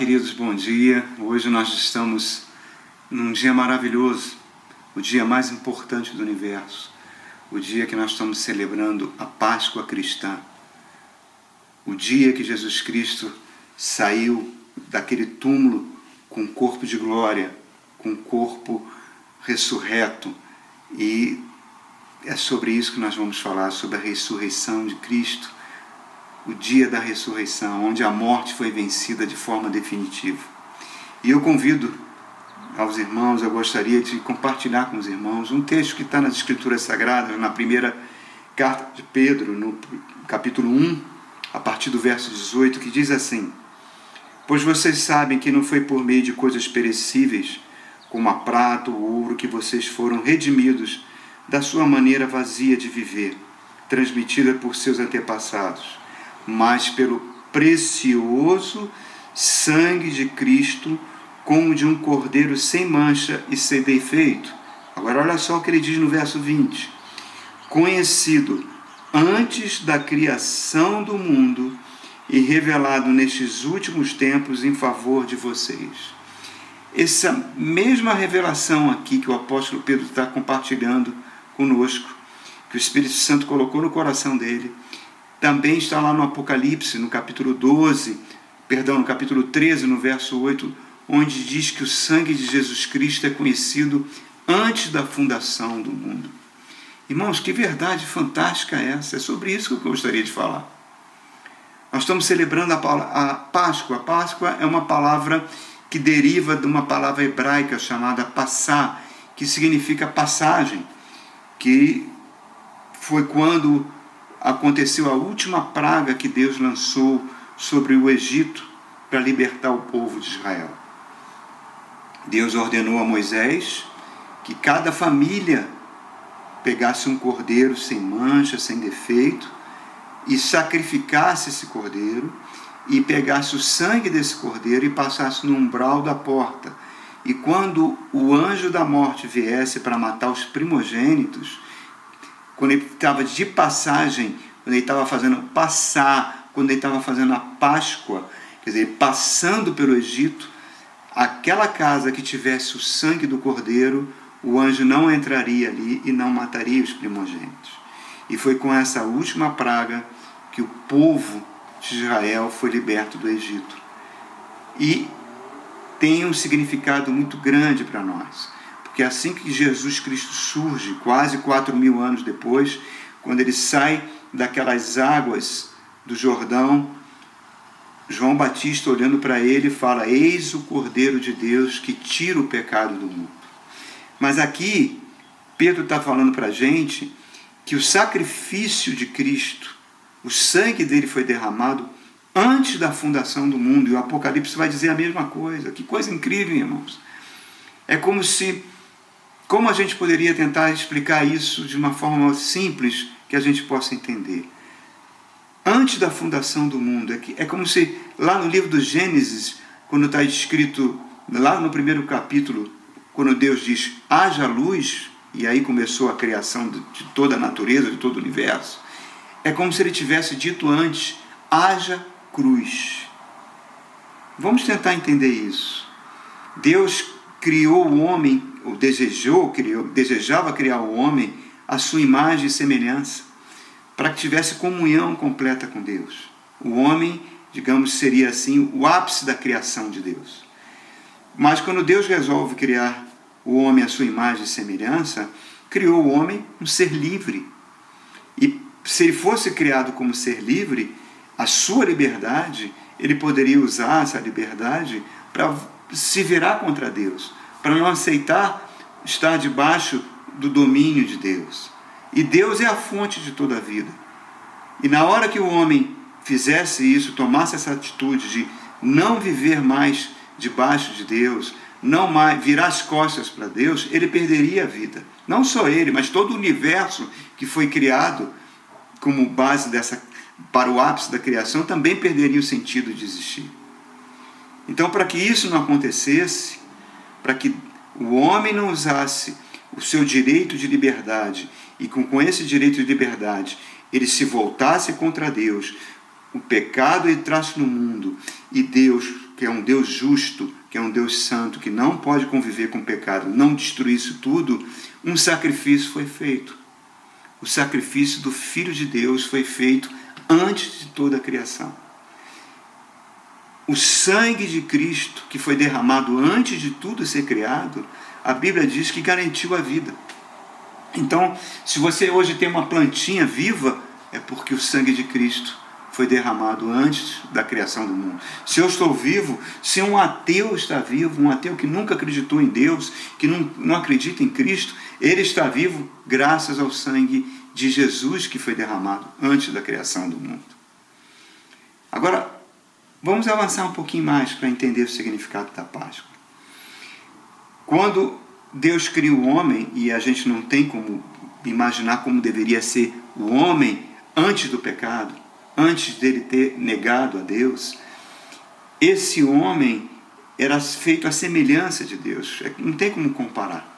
queridos, bom dia. Hoje nós estamos num dia maravilhoso, o dia mais importante do universo, o dia que nós estamos celebrando a Páscoa cristã, o dia que Jesus Cristo saiu daquele túmulo com corpo de glória, com corpo ressurreto, e é sobre isso que nós vamos falar, sobre a ressurreição de Cristo, o dia da ressurreição, onde a morte foi vencida de forma definitiva. E eu convido aos irmãos, eu gostaria de compartilhar com os irmãos um texto que está nas Escrituras Sagradas, na primeira carta de Pedro, no capítulo 1, a partir do verso 18, que diz assim: pois vocês sabem que não foi por meio de coisas perecíveis, como a prata ou ouro, que vocês foram redimidos da sua maneira vazia de viver, transmitida por seus antepassados, mas pelo precioso sangue de Cristo, como de um cordeiro sem mancha e sem defeito. Agora olha só o que ele diz no verso 20. Conhecido antes da criação do mundo e revelado nestes últimos tempos em favor de vocês. Essa mesma revelação aqui que o apóstolo Pedro está compartilhando conosco, que o Espírito Santo colocou no coração dele, também está lá no Apocalipse, no capítulo 13, no verso 8, onde diz que o sangue de Jesus Cristo é conhecido antes da fundação do mundo. Irmãos, que verdade fantástica é essa? É sobre isso que eu gostaria de falar. Nós estamos celebrando a Páscoa. A Páscoa é uma palavra que deriva de uma palavra hebraica chamada passá, que significa passagem, que foi quando aconteceu a última praga que Deus lançou sobre o Egito para libertar o povo de Israel. Deus ordenou a Moisés que cada família pegasse um cordeiro sem mancha, sem defeito, e sacrificasse esse cordeiro, e pegasse o sangue desse cordeiro e passasse no umbral da porta. E quando o anjo da morte viesse para matar os primogênitos, quando ele estava de passagem, quando ele estava fazendo passar, quando ele estava fazendo a Páscoa, quer dizer, passando pelo Egito, aquela casa que tivesse o sangue do cordeiro, o anjo não entraria ali e não mataria os primogênitos. E foi com essa última praga que o povo de Israel foi liberto do Egito. E tem um significado muito grande para nós. Porque assim que Jesus Cristo surge, quase 4.000 anos depois, quando ele sai daquelas águas do Jordão, João Batista, olhando para ele, fala: eis o Cordeiro de Deus que tira o pecado do mundo. Mas aqui, Pedro está falando para a gente que o sacrifício de Cristo, o sangue dele foi derramado antes da fundação do mundo. E o Apocalipse vai dizer a mesma coisa. Que coisa incrível, irmãos. É como a gente poderia tentar explicar isso de uma forma simples que a gente possa entender? Antes da fundação do mundo, é como se lá no livro do Gênesis, quando está escrito, lá no primeiro capítulo, quando Deus diz, haja luz, e aí começou a criação de toda a natureza, de todo o universo, é como se ele tivesse dito antes, haja cruz. Vamos tentar entender isso. Deus criou o homem, ou desejava criar o homem à sua imagem e semelhança, para que tivesse comunhão completa com Deus. O homem, digamos, seria assim o ápice da criação de Deus. Mas quando Deus resolve criar o homem à sua imagem e semelhança, criou o homem um ser livre. E se ele fosse criado como ser livre, a sua liberdade, ele poderia usar essa liberdade para se virar contra Deus, para não aceitar estar debaixo do domínio de Deus. E Deus é a fonte de toda a vida. E na hora que o homem fizesse isso, tomasse essa atitude de não viver mais debaixo de Deus, não mais virar as costas para Deus, ele perderia a vida. Não só ele, mas todo o universo que foi criado como base para o ápice da criação também perderia o sentido de existir. Então, para que isso não acontecesse, para que o homem não usasse o seu direito de liberdade e com esse direito de liberdade ele se voltasse contra Deus, o pecado entrasse no mundo e Deus que é um Deus justo, que é um Deus santo, que não pode conviver com o pecado, não destruir isso tudo, um sacrifício foi feito. O sacrifício do Filho de Deus foi feito antes de toda a criação. O sangue de Cristo, que foi derramado antes de tudo ser criado, a Bíblia diz que garantiu a vida. Então, se você hoje tem uma plantinha viva, é porque o sangue de Cristo foi derramado antes da criação do mundo. Se eu estou vivo, se um ateu está vivo, um ateu que nunca acreditou em Deus, que não acredita em Cristo, ele está vivo graças ao sangue de Jesus que foi derramado antes da criação do mundo. Agora, vamos avançar um pouquinho mais para entender o significado da Páscoa. Quando Deus cria o homem, e a gente não tem como imaginar como deveria ser o homem antes do pecado, antes dele ter negado a Deus, esse homem era feito à semelhança de Deus. Não tem como comparar.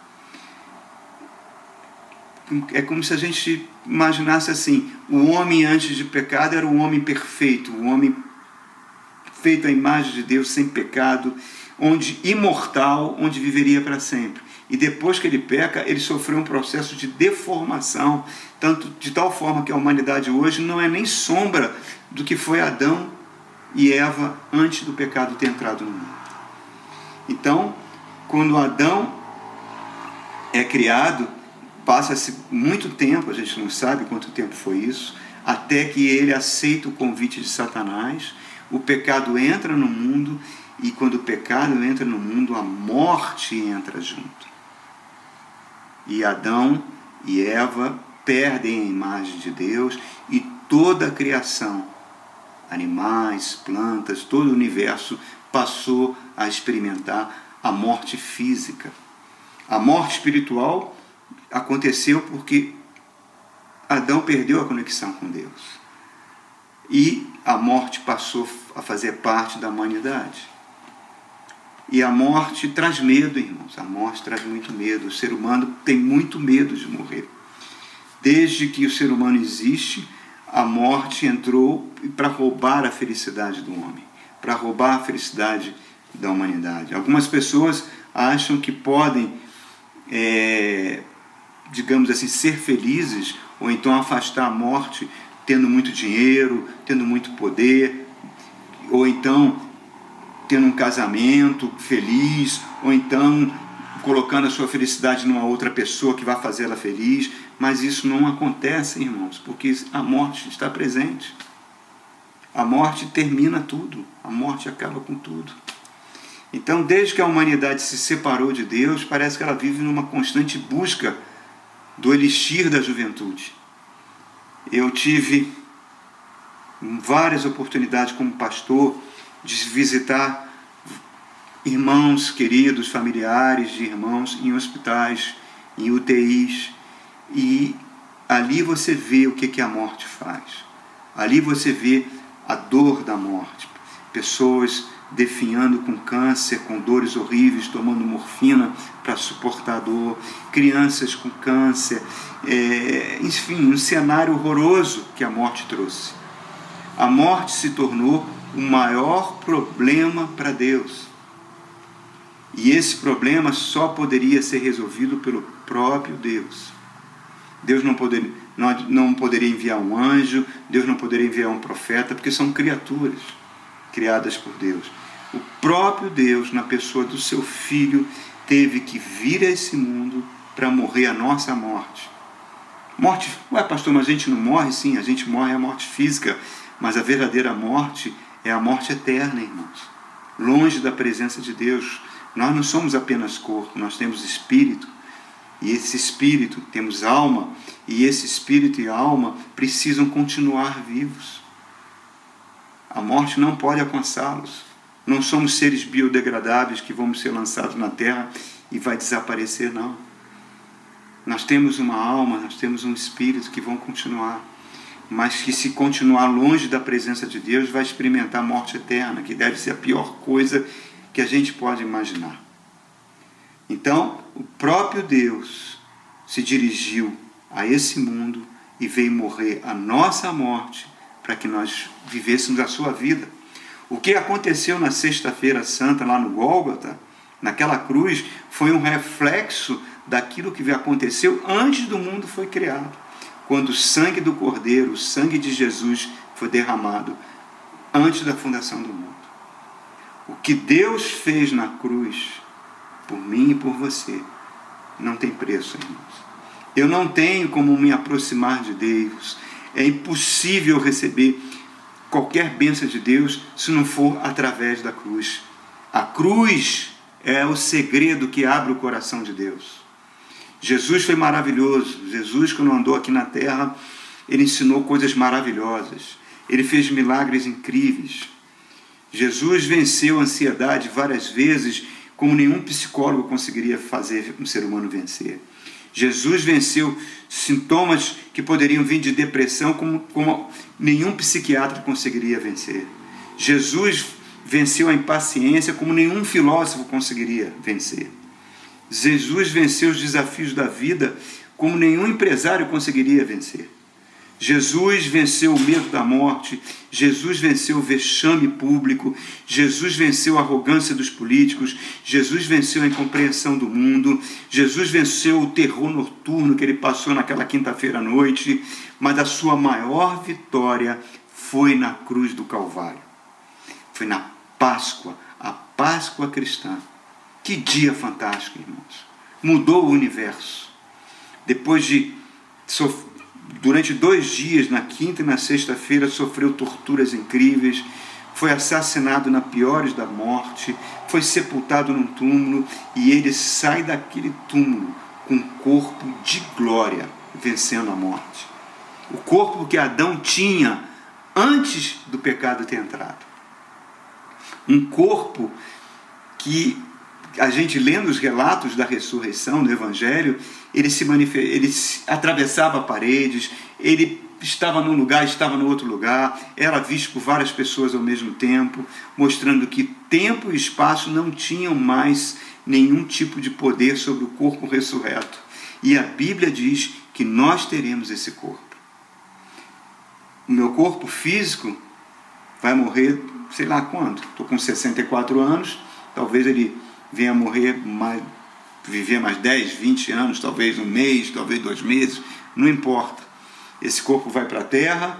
É como se a gente imaginasse assim, o homem antes de pecado era o homem perfeito, o homem feito à imagem de Deus, sem pecado, onde imortal, onde viveria para sempre. E depois que ele peca, ele sofreu um processo de deformação, tanto de tal forma que a humanidade hoje não é nem sombra do que foi Adão e Eva antes do pecado ter entrado no mundo. Então, quando Adão é criado, passa-se muito tempo, a gente não sabe quanto tempo foi isso, até que ele aceita o convite de Satanás, o pecado entra no mundo, e quando o pecado entra no mundo, a morte entra junto. E Adão e Eva perdem a imagem de Deus, e toda a criação, animais, plantas, todo o universo passou a experimentar a morte física. A morte espiritual aconteceu porque Adão perdeu a conexão com Deus. E a morte passou a fazer parte da humanidade. E a morte traz medo, irmãos. A morte traz muito medo. O ser humano tem muito medo de morrer. Desde que o ser humano existe, a morte entrou para roubar a felicidade do homem, para roubar a felicidade da humanidade. Algumas pessoas acham que podem, digamos assim, ser felizes, ou então afastar a morte tendo muito dinheiro, tendo muito poder, ou então tendo um casamento feliz, ou então colocando a sua felicidade numa outra pessoa que vai fazê-la feliz. Mas isso não acontece, irmãos, porque a morte está presente. A morte termina tudo, a morte acaba com tudo. Então, desde que a humanidade se separou de Deus, parece que ela vive numa constante busca do elixir da juventude. Eu tive várias oportunidades como pastor de visitar irmãos queridos, familiares de irmãos em hospitais, em UTIs, e ali você vê o que a morte faz. Ali você vê a dor da morte. Pessoas definhando com câncer, com dores horríveis, tomando morfina para suportar a dor, crianças com câncer, enfim, um cenário horroroso que a morte trouxe. A morte se tornou o maior problema para Deus. E esse problema só poderia ser resolvido pelo próprio Deus. Deus não poderia enviar um anjo, Deus não poderia enviar um profeta, porque são criaturas criadas por Deus. O próprio Deus, na pessoa do seu Filho, teve que vir a esse mundo para morrer a nossa morte. Morte, ué pastor, mas a gente não morre? Sim, a gente morre a morte física, mas a verdadeira morte é a morte eterna, irmãos. Longe da presença de Deus. Nós não somos apenas corpo, nós temos espírito. E esse espírito, temos alma, e esse espírito e alma precisam continuar vivos. A morte não pode alcançá-los. Não somos seres biodegradáveis que vamos ser lançados na terra e vai desaparecer, não. Nós temos uma alma, nós temos um espírito que vão continuar, mas que se continuar longe da presença de Deus vai experimentar a morte eterna, que deve ser a pior coisa que a gente pode imaginar. Então, o próprio Deus se dirigiu a esse mundo e veio morrer a nossa morte para que nós vivêssemos a sua vida. O que aconteceu na Sexta-feira Santa, lá no Gólgota, naquela cruz, foi um reflexo daquilo que aconteceu antes do mundo foi criado. Quando o sangue do Cordeiro, o sangue de Jesus, foi derramado antes da fundação do mundo. O que Deus fez na cruz, por mim e por você, não tem preço, irmãos. Eu não tenho como me aproximar de Deus. É impossível receber qualquer bênção de Deus se não for através da cruz. A cruz é o segredo que abre o coração de Deus. Jesus foi maravilhoso. Jesus, quando andou aqui na terra, ele ensinou coisas maravilhosas. Ele fez milagres incríveis. Jesus venceu a ansiedade várias vezes, como nenhum psicólogo conseguiria fazer um ser humano vencer. Jesus venceu sintomas que poderiam vir de depressão, como nenhum psiquiatra conseguiria vencer. Jesus venceu a impaciência como nenhum filósofo conseguiria vencer. Jesus venceu os desafios da vida como nenhum empresário conseguiria vencer. Jesus venceu o medo da morte, Jesus venceu o vexame público, Jesus venceu a arrogância dos políticos, Jesus venceu a incompreensão do mundo, Jesus venceu o terror noturno que ele passou naquela quinta-feira à noite, mas a sua maior vitória foi na cruz do Calvário. Foi na Páscoa, a Páscoa cristã. Que dia fantástico, irmãos. Mudou o universo. Depois de durante 2 dias, na quinta e na sexta-feira, sofreu torturas incríveis, foi assassinado na piores da morte, foi sepultado num túmulo, e ele sai daquele túmulo com um corpo de glória, vencendo a morte. O corpo que Adão tinha antes do pecado ter entrado. Um corpo que a gente, lendo os relatos da ressurreição no Evangelho, ele atravessava paredes, ele estava num lugar, estava no outro lugar, era visto por várias pessoas ao mesmo tempo, mostrando que tempo e espaço não tinham mais nenhum tipo de poder sobre o corpo ressurreto. E a Bíblia diz que nós teremos esse corpo. O meu corpo físico vai morrer, sei lá quando. Estou com 64 anos, talvez ele venha morrer viver mais 10, 20 anos, talvez 1 mês, talvez 2 meses, não importa. Esse corpo vai para a terra,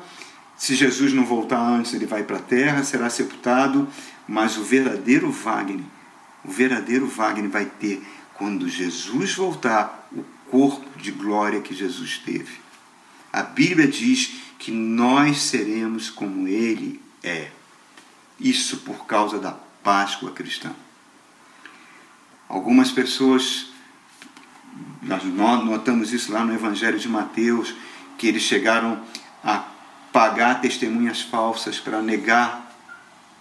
se Jesus não voltar antes, ele vai para a terra, será sepultado, mas o verdadeiro Wagner vai ter, quando Jesus voltar, o corpo de glória que Jesus teve. A Bíblia diz que nós seremos como ele é. Isso por causa da Páscoa cristã. Algumas pessoas, nós notamos isso lá no Evangelho de Mateus, que eles chegaram a pagar testemunhas falsas para negar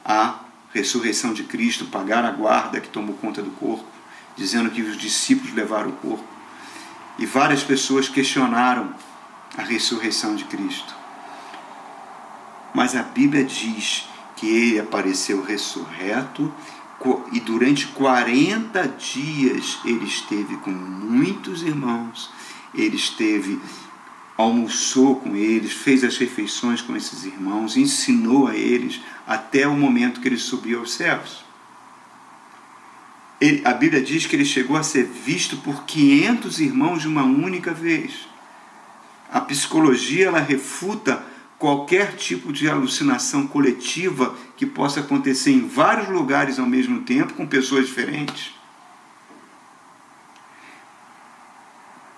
a ressurreição de Cristo, pagar a guarda que tomou conta do corpo, dizendo que os discípulos levaram o corpo. E várias pessoas questionaram a ressurreição de Cristo. Mas a Bíblia diz que ele apareceu ressurreto, e durante 40 dias ele esteve com muitos irmãos, almoçou com eles, fez as refeições com esses irmãos, ensinou a eles até o momento que ele subiu aos céus. A Bíblia diz que ele chegou a ser visto por 500 irmãos de uma única vez. A psicologia, ela refuta qualquer tipo de alucinação coletiva que possa acontecer em vários lugares ao mesmo tempo, com pessoas diferentes.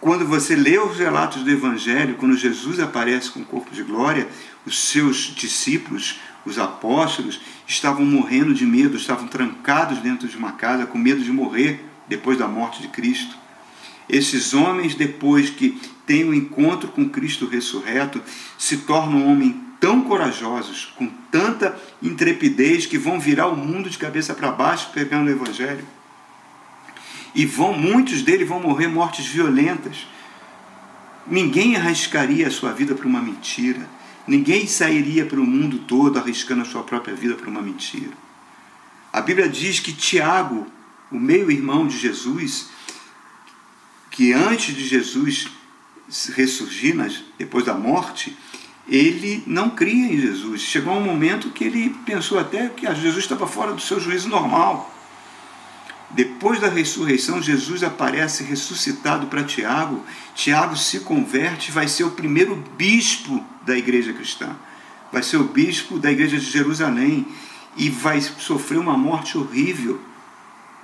Quando você lê os relatos do Evangelho, quando Jesus aparece com o corpo de glória, os seus discípulos, os apóstolos, estavam morrendo de medo, estavam trancados dentro de uma casa, com medo de morrer depois da morte de Cristo. Esses homens, depois que têm um encontro com Cristo ressurreto, se tornam homens tão corajosos, com tanta intrepidez, que vão virar o mundo de cabeça para baixo pregando o Evangelho. E muitos deles vão morrer mortes violentas. Ninguém arriscaria a sua vida por uma mentira. Ninguém sairia para o mundo todo arriscando a sua própria vida por uma mentira. A Bíblia diz que Tiago, o meio-irmão de Jesus, que antes de Jesus ressurgir, depois da morte, ele não cria em Jesus. Chegou um momento que ele pensou até que Jesus estava fora do seu juízo normal. Depois da ressurreição, Jesus aparece ressuscitado para Tiago. Tiago se converte e vai ser o primeiro bispo da igreja cristã. Vai ser o bispo da igreja de Jerusalém e vai sofrer uma morte horrível,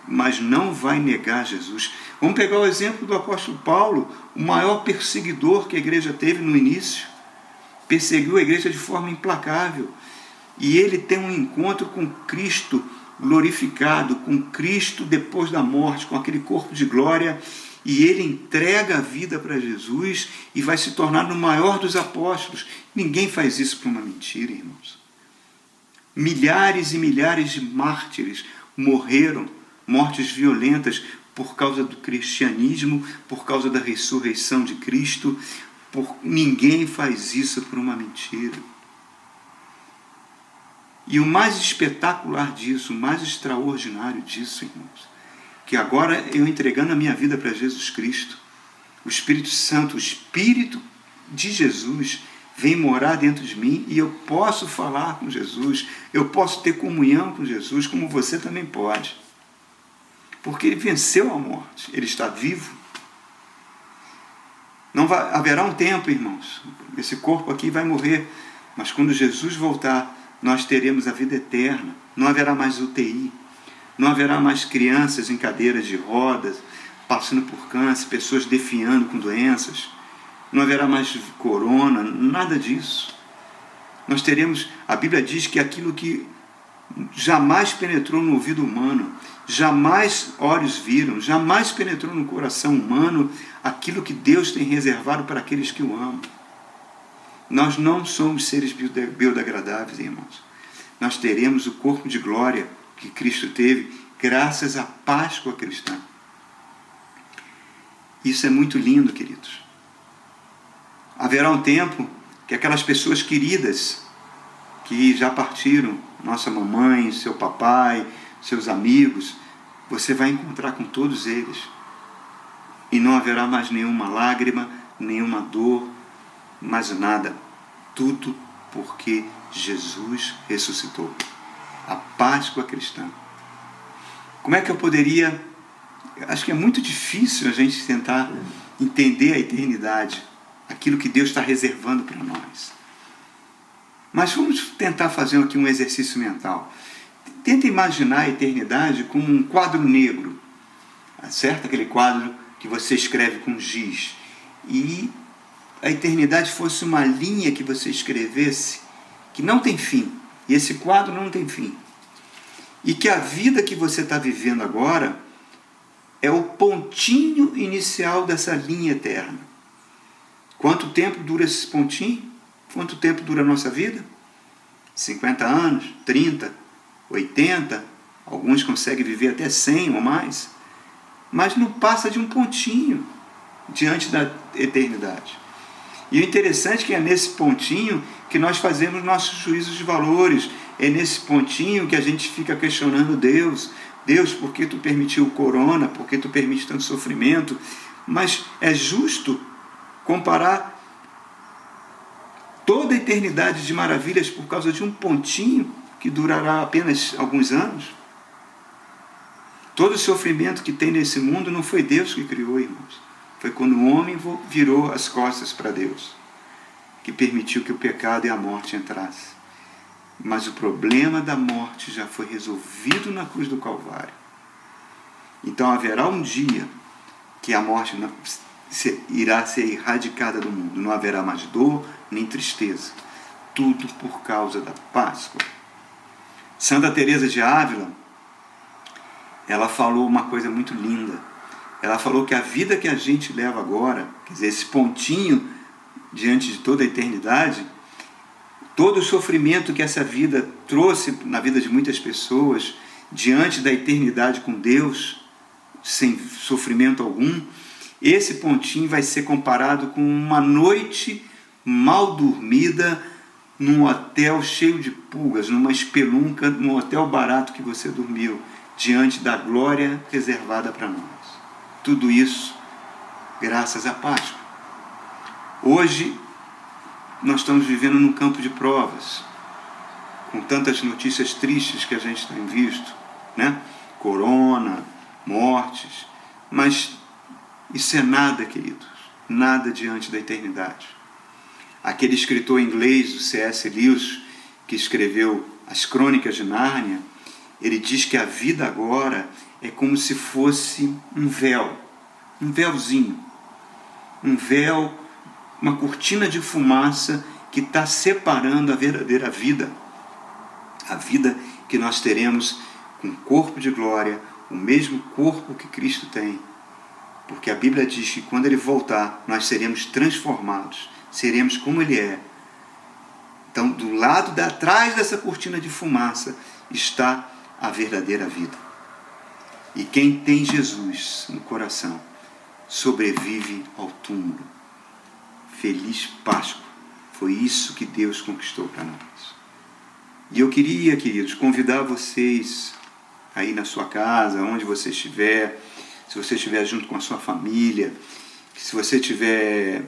mas não vai negar Jesus. Vamos pegar o exemplo do apóstolo Paulo, o maior perseguidor que a igreja teve no início. Perseguiu a igreja de forma implacável. E ele tem um encontro com Cristo glorificado, com Cristo depois da morte, com aquele corpo de glória, e ele entrega a vida para Jesus e vai se tornar o maior dos apóstolos. Ninguém faz isso por uma mentira, irmãos. Milhares e milhares de mártires morreram, mortes violentas, por causa do cristianismo, por causa da ressurreição de Cristo. Ninguém faz isso por uma mentira. E o mais espetacular disso, o mais extraordinário disso, irmãos, que agora eu entregando a minha vida para Jesus Cristo, o Espírito Santo, o Espírito de Jesus, vem morar dentro de mim e eu posso falar com Jesus, eu posso ter comunhão com Jesus, como você também pode. Porque ele venceu a morte, ele está vivo. Haverá um tempo, irmãos, esse corpo aqui vai morrer, mas quando Jesus voltar, nós teremos a vida eterna. Não haverá mais UTI, não haverá mais crianças em cadeiras de rodas, passando por câncer, pessoas definhando com doenças, não haverá mais corona, nada disso. Nós teremos, a Bíblia diz que aquilo que jamais penetrou no ouvido humano, jamais olhos viram, jamais penetrou no coração humano, aquilo que Deus tem reservado para aqueles que o amam. Nós não somos seres biodegradáveis, irmãos. Nós teremos o corpo de glória que Cristo teve, graças à Páscoa cristã. Isso é muito lindo, queridos. Haverá um tempo que aquelas pessoas queridas, que já partiram, nossa mamãe, seu papai, seus amigos, você vai encontrar com todos eles. E não haverá mais nenhuma lágrima, nenhuma dor, mais nada. Tudo porque Jesus ressuscitou. A Páscoa cristã. Como é que eu poderia... Acho que é muito difícil a gente tentar entender a eternidade, aquilo que Deus está reservando para nós. Mas vamos tentar fazer aqui um exercício mental. Tenta imaginar a eternidade como um quadro negro, certo? Aquele quadro que você escreve com giz. E a eternidade fosse uma linha que você escrevesse que não tem fim. E esse quadro não tem fim. E que a vida que você está vivendo agora é o pontinho inicial dessa linha eterna. Quanto tempo dura esse pontinho? Quanto tempo dura a nossa vida? 50 anos, 30, 80, alguns conseguem viver até 100 ou mais, mas não passa de um pontinho diante da eternidade. E o interessante é que é nesse pontinho que nós fazemos nossos juízos de valores, é nesse pontinho que a gente fica questionando Deus. Deus, por que tu permitiu o corona? Por que tu permite tanto sofrimento? Mas é justo comparar toda a eternidade de maravilhas por causa de um pontinho que durará apenas alguns anos? Todo o sofrimento que tem nesse mundo não foi Deus que criou, irmãos. Foi quando o homem virou as costas para Deus, que permitiu que o pecado e a morte entrassem. Mas o problema da morte já foi resolvido na cruz do Calvário. Então haverá um dia que a morte irá ser erradicada do mundo. Não haverá mais dor nem tristeza. Tudo por causa da Páscoa. Santa Teresa de Ávila, ela falou uma coisa muito linda. Ela falou que a vida que a gente leva agora, quer dizer, esse pontinho diante de toda a eternidade, todo o sofrimento que essa vida trouxe na vida de muitas pessoas, diante da eternidade com Deus, sem sofrimento algum, esse pontinho vai ser comparado com uma noite mal dormida num hotel cheio de pulgas, numa espelunca, num hotel barato que você dormiu, diante da glória reservada para nós. Tudo isso graças à Páscoa. Hoje, nós estamos vivendo num campo de provas, com tantas notícias tristes que a gente tem visto, né? Corona, mortes, mas isso é nada, queridos, nada diante da eternidade. Aquele escritor inglês, o C.S. Lewis, que escreveu as Crônicas de Nárnia, ele diz que a vida agora é como se fosse um véu, um véuzinho, um véu, uma cortina de fumaça que está separando a verdadeira vida, a vida que nós teremos com um corpo de glória, o mesmo corpo que Cristo tem, porque a Bíblia diz que quando Ele voltar, nós seremos transformados, seremos como Ele é. Então, do lado de atrás dessa cortina de fumaça está a verdadeira vida. E quem tem Jesus no coração sobrevive ao túmulo. Feliz Páscoa. Foi isso que Deus conquistou para nós. E eu queria, queridos, convidar vocês aí na sua casa, onde você estiver, se você estiver junto com a sua família, se você estiver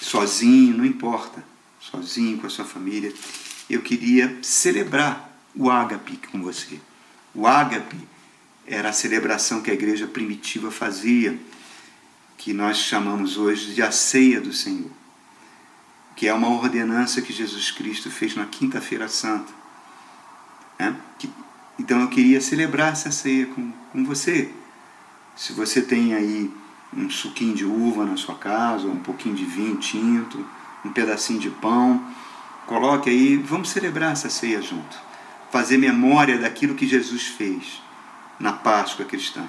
sozinho, não importa, sozinho com a sua família, eu queria celebrar o ágape com você. O ágape era a celebração que a igreja primitiva fazia, que nós chamamos hoje de a ceia do Senhor, que é uma ordenança que Jesus Cristo fez na Quinta-feira Santa. Então eu queria celebrar essa ceia com você. Se você tem aí um suquinho de uva na sua casa, um pouquinho de vinho tinto, um pedacinho de pão, coloque aí, vamos celebrar essa ceia junto. Fazer memória daquilo que Jesus fez na Páscoa cristã.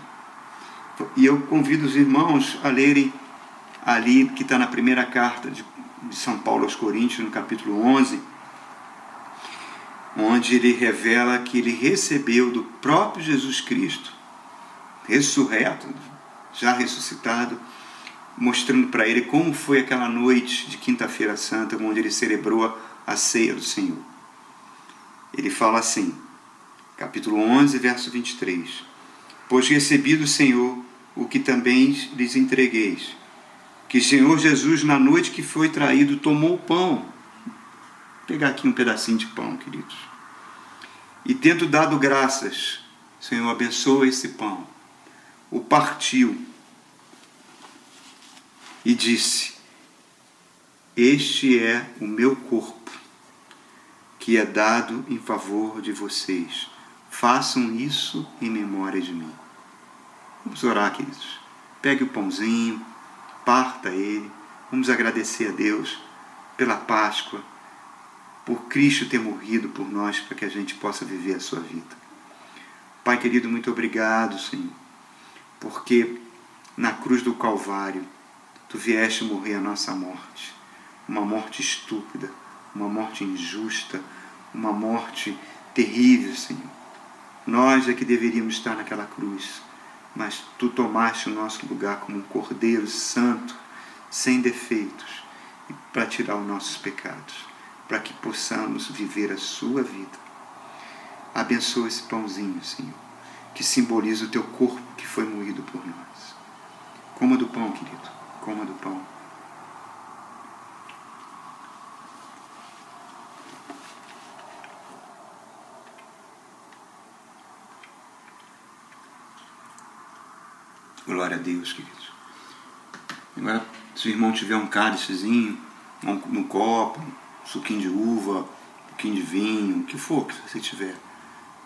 E eu convido os irmãos a lerem ali, que está na primeira carta de São Paulo aos Coríntios, no capítulo 11, onde ele revela que ele recebeu do próprio Jesus Cristo, ressurreto, já ressuscitado, mostrando para ele como foi aquela noite de Quinta-feira Santa, onde ele celebrou a ceia do Senhor. Ele fala assim, capítulo 11, verso 23, pois recebi do Senhor o que também lhes entregueis, que o Senhor Jesus, na noite que foi traído, tomou o pão. Vou pegar aqui um pedacinho de pão, queridos. E tendo dado graças, Senhor, abençoa esse pão. O partiu e disse, este é o meu corpo, que é dado em favor de vocês. Façam isso em memória de mim. Vamos orar, queridos. Pegue o pãozinho, parta ele. Vamos agradecer a Deus pela Páscoa, por Cristo ter morrido por nós, para que a gente possa viver a sua vida. Pai querido, muito obrigado, Senhor, porque na cruz do Calvário, Tu vieste morrer a nossa morte. Uma morte estúpida, uma morte injusta, uma morte terrível, Senhor. Nós é que deveríamos estar naquela cruz, mas Tu tomaste o nosso lugar como um Cordeiro santo, sem defeitos, para tirar os nossos pecados, para que possamos viver a Sua vida. Abençoa esse pãozinho, Senhor, que simboliza o Teu corpo que foi moído por nós. Coma do pão, querido, coma do pão. Glória a Deus, queridos. Agora, se o irmão tiver um cálicezinho, um copo, um suquinho de uva, um pouquinho de vinho, o que for que você tiver,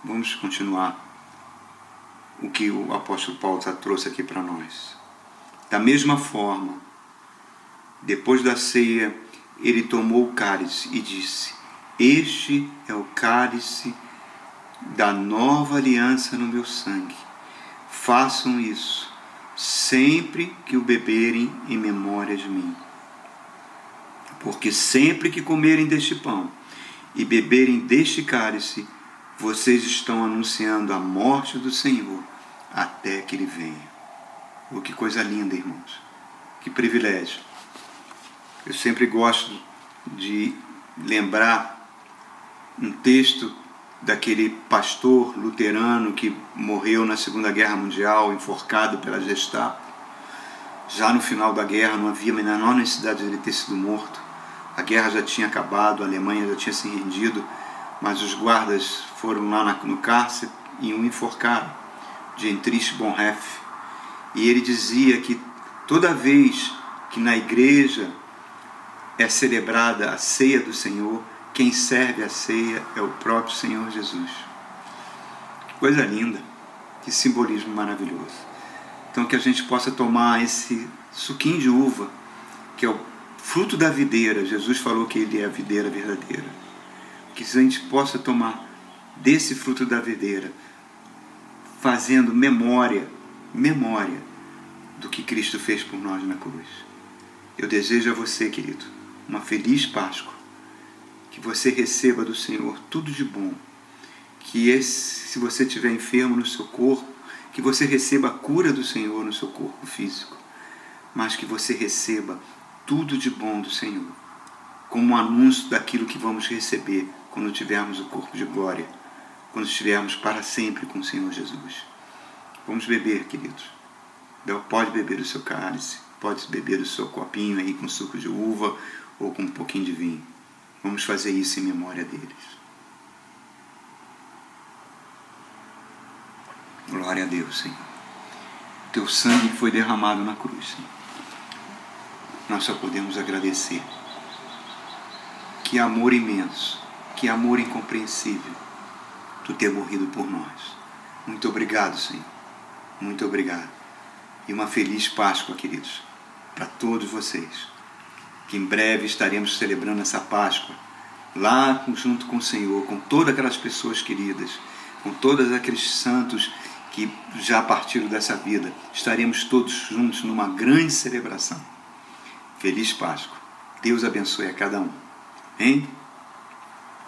vamos continuar o que o apóstolo Paulo já trouxe aqui para nós. Da mesma forma, depois da ceia, ele tomou o cálice e disse, este é o cálice da nova aliança no meu sangue. Façam isso sempre que o beberem em memória de mim. Porque sempre que comerem deste pão e beberem deste cálice, vocês estão anunciando a morte do Senhor até que Ele venha. Oh, que coisa linda, irmãos. Que privilégio. Eu sempre gosto de lembrar um texto daquele pastor luterano que morreu na Segunda Guerra Mundial, enforcado pela Gestapo. Já no final da guerra não havia a menor necessidade de ele ter sido morto. A guerra já tinha acabado, a Alemanha já tinha se rendido, mas os guardas foram lá no cárcere e o enforcaram, Dietrich Bonhoeffer. E ele dizia que toda vez que na igreja é celebrada a ceia do Senhor, quem serve a ceia é o próprio Senhor Jesus. Que coisa linda, que simbolismo maravilhoso. Então que a gente possa tomar esse suquinho de uva, que é o fruto da videira. Jesus falou que ele é a videira verdadeira. Que a gente possa tomar desse fruto da videira, fazendo memória do que Cristo fez por nós na cruz. Eu desejo a você, querido, uma feliz Páscoa, que você receba do Senhor tudo de bom, que se você estiver enfermo no seu corpo, que você receba a cura do Senhor no seu corpo físico, mas que você receba tudo de bom do Senhor, como um anúncio daquilo que vamos receber quando tivermos o corpo de glória, quando estivermos para sempre com o Senhor Jesus. Vamos beber, queridos. Pode beber o seu cálice, pode beber o seu copinho aí com suco de uva ou com um pouquinho de vinho. Vamos fazer isso em memória deles. Glória a Deus, Senhor. Teu sangue foi derramado na cruz, Senhor. Nós só podemos agradecer. Que amor imenso, que amor incompreensível, Tu ter morrido por nós. Muito obrigado, Senhor. Muito obrigado. E uma feliz Páscoa, queridos, para todos vocês. Que em breve estaremos celebrando essa Páscoa, lá junto com o Senhor, com todas aquelas pessoas queridas, com todos aqueles santos que já partiram dessa vida. Estaremos todos juntos numa grande celebração. Feliz Páscoa. Deus abençoe a cada um. Amém?